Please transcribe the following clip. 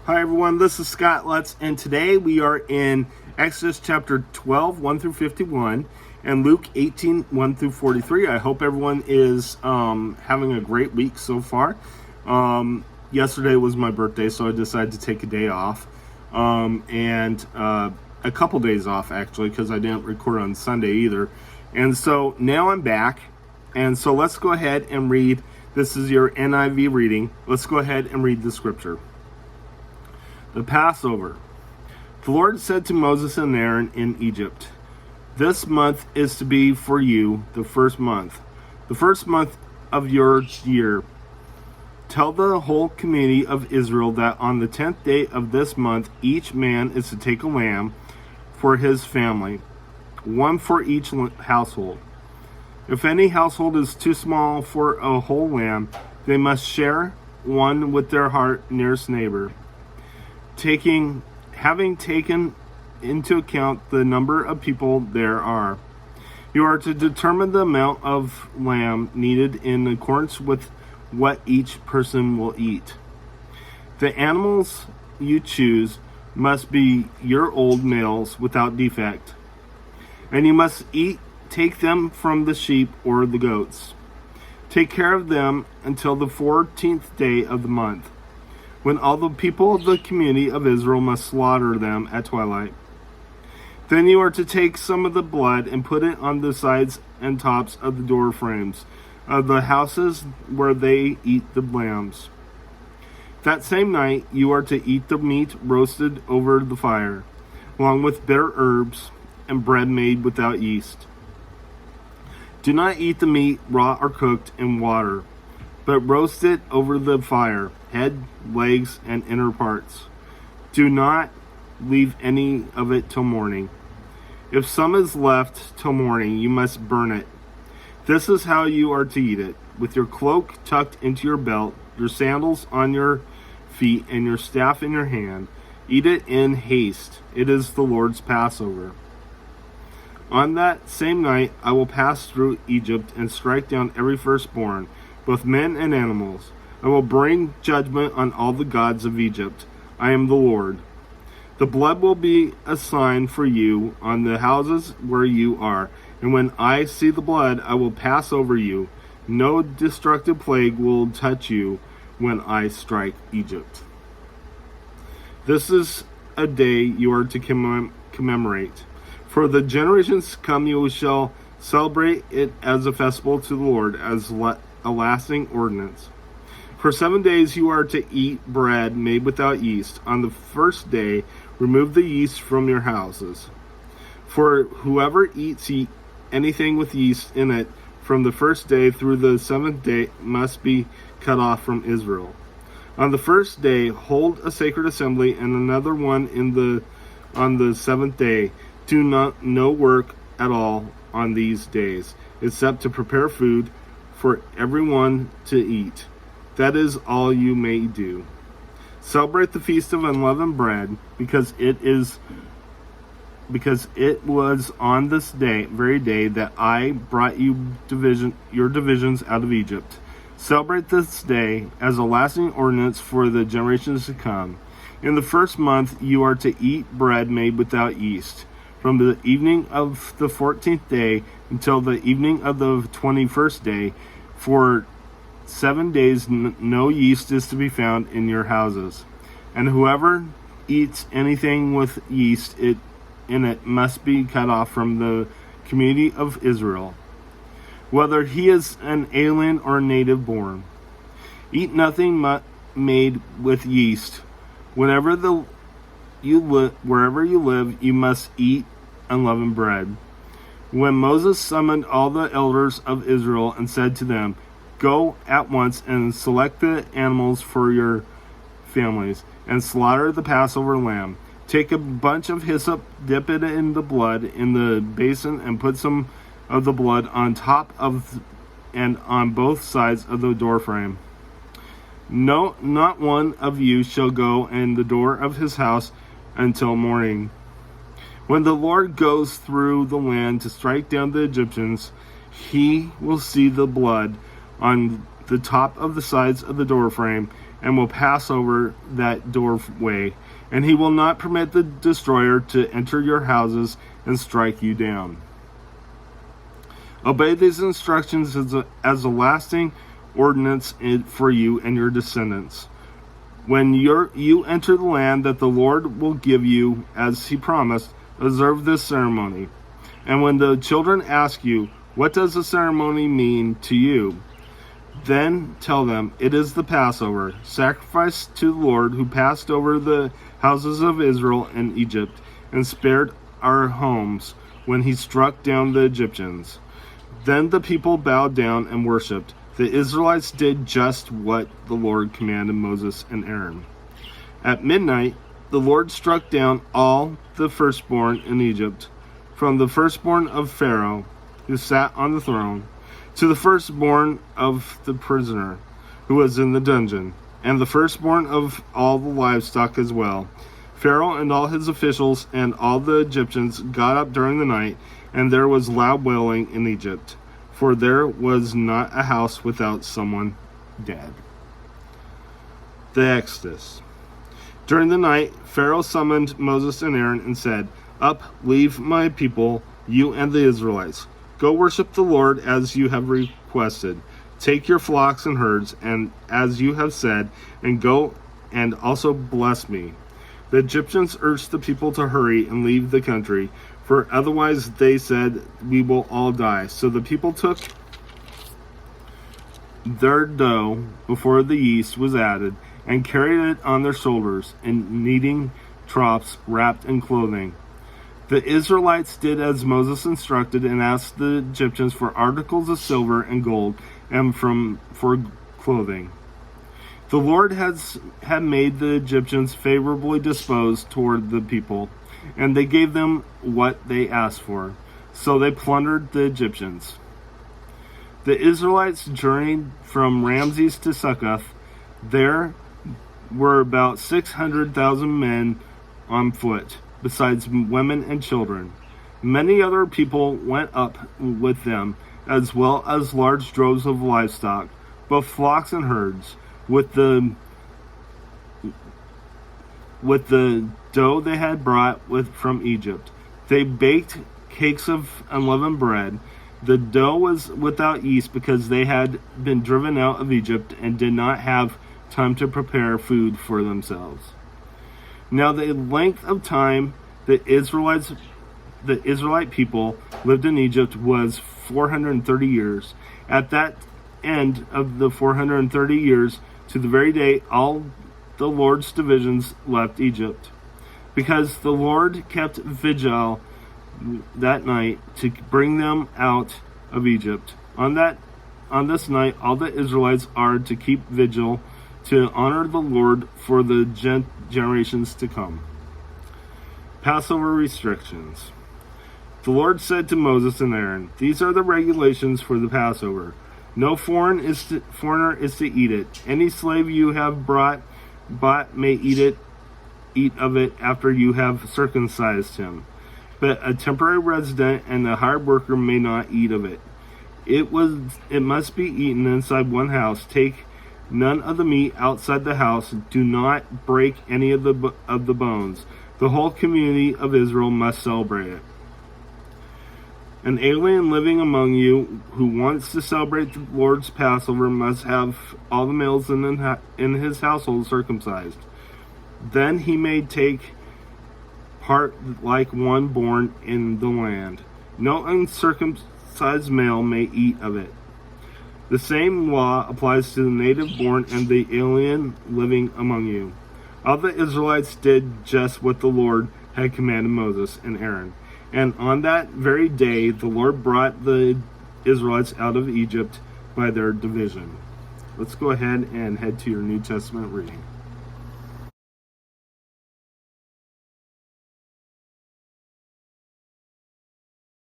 Hi everyone, this is Scott Lutz, and today we are in Exodus chapter 12, 1 through 51, and Luke 18, 1 through 43. I hope everyone is having a great week so far. Yesterday was my birthday, so I decided to take a day off, and a couple days off actually, because I didn't record on Sunday either. And so now I'm back, and so let's go ahead and read. This is your NIV reading. Let's go ahead and read the scripture. The Passover. The Lord said to Moses and Aaron in Egypt, "This month is to be for you the first month of your year. Tell the whole community of Israel that on the 10th day of this month, each man is to take a lamb for his family, one for each household. If any household is too small for a whole lamb, they must share one with their nearest neighbor. Having taken into account the number of people there are, you are to determine the amount of lamb needed in accordance with what each person will eat. The animals you choose must be year-old males without defect, and you must take them from the sheep or the goats. Take care of them until the 14th day of the month, when all the people of the community of Israel must slaughter them at twilight. Then you are to take some of the blood and put it on the sides and tops of the door frames of the houses where they eat the lambs. That same night you are to eat the meat roasted over the fire, along with bitter herbs and bread made without yeast. Do not eat the meat raw or cooked in water, but roast it over the fire, head, legs, and inner parts. Do not leave any of it till morning. If some is left till morning, you must burn it. This is how you are to eat it, with your cloak tucked into your belt, your sandals on your feet, and your staff in your hand. Eat it in haste. It is the Lord's Passover. On that same night I will pass through Egypt and strike down every firstborn, both men and animals. I will bring judgment on all the gods of Egypt. I am the Lord. The blood will be a sign for you on the houses where you are, and when I see the blood, I will pass over you. No destructive plague will touch you when I strike Egypt. This is a day you are to commemorate. For the generations to come, you shall celebrate it as a festival to the Lord, as a lasting ordinance. For 7 days you are to eat bread made without yeast. On the first day, remove the yeast from your houses. For whoever eats anything with yeast in it from the first day through the 7th day must be cut off from Israel. On the first day, hold a sacred assembly, and another one on the 7th day. Do no work at all on these days, except to prepare food for everyone to eat. That is all you may do. Celebrate the feast of unleavened bread, because it was on this very day that I brought your divisions out of Egypt. Celebrate this day as a lasting ordinance for the generations to come. In the first month you are to eat bread made without yeast. From the evening of the 14th day until the evening of the 21st day, for 7 days no yeast is to be found in your houses. And whoever eats anything with yeast in it must be cut off from the community of Israel, whether he is an alien or a native born. Eat nothing made with yeast. Wherever you live, you must eat unleavened bread. When Moses summoned all the elders of Israel and said to them, "Go at once and select the animals for your families, and slaughter the Passover lamb. Take a bunch of hyssop, dip it in the blood in the basin, and put some of the blood on top of and on both sides of the doorframe. No, not one of you shall go in the door of his house until morning. When the Lord goes through the land to strike down the Egyptians, he will see the blood on the top of the sides of the doorframe and will pass over that doorway, and he will not permit the destroyer to enter your houses and strike you down. Obey these instructions as a lasting ordinance for you and your descendants. When you enter the land that the Lord will give you, as he promised, observe this ceremony. And when the children ask you, what does the ceremony mean to you? Then tell them, it is the Passover, sacrifice to the Lord, who passed over the houses of Israel and Egypt, and spared our homes when he struck down the Egyptians. Then the people bowed down and worshipped. The Israelites did just what the Lord commanded Moses and Aaron. At midnight, the Lord struck down all the firstborn in Egypt, from the firstborn of Pharaoh, who sat on the throne, to the firstborn of the prisoner who was in the dungeon, and the firstborn of all the livestock as well. Pharaoh and all his officials and all the Egyptians got up during the night, and there was loud wailing in Egypt, for there was not a house without someone dead. The Exodus. During the night, Pharaoh summoned Moses and Aaron and said, Up, leave my people, you and the Israelites. Go worship the Lord as you have requested. Take your flocks and herds, and as you have said, and go and also bless me. The Egyptians urged the people to hurry and leave the country, for otherwise they said, we will all die. So the people took their dough before the yeast was added, and carried it on their shoulders in kneading troughs wrapped in clothing. The Israelites did as Moses instructed and asked the Egyptians for articles of silver and gold and for clothing. The Lord had made the Egyptians favorably disposed toward the people, and they gave them what they asked for. So they plundered the Egyptians. The Israelites journeyed from Ramses to Succoth. There were about 600,000 men on foot, besides women and children. Many other people went up with them, as well as large droves of livestock, both flocks and herds, with the dough they had brought from Egypt. They baked cakes of unleavened bread. The dough was without yeast because they had been driven out of Egypt and did not have time to prepare food for themselves. Now the length of time the Israelite people lived in Egypt was 430 years. At that end of the 430 years, to the very day, all the Lord's divisions left Egypt, because the Lord kept vigil that night to bring them out of Egypt. On this night, all the Israelites are to keep vigil to honor the Lord for the generations to come. Passover restrictions. The Lord said to Moses and Aaron, These are the regulations for the Passover. No foreigner is to eat it. Any slave you have bought may eat of it after you have circumcised him. But a temporary resident and a hired worker may not eat of it. It must be eaten inside one house. Take none of the meat outside the house. Do not break any of the bones. The whole community of Israel must celebrate it. An alien living among you who wants to celebrate the Lord's Passover must have all the males in his household circumcised. Then he may take part like one born in the land. No uncircumcised male may eat of it. The same law applies to the native born and the alien living among you. All the Israelites did just what the Lord had commanded Moses and Aaron. And on that very day, the Lord brought the Israelites out of Egypt by their division. Let's go ahead and head to your New Testament reading.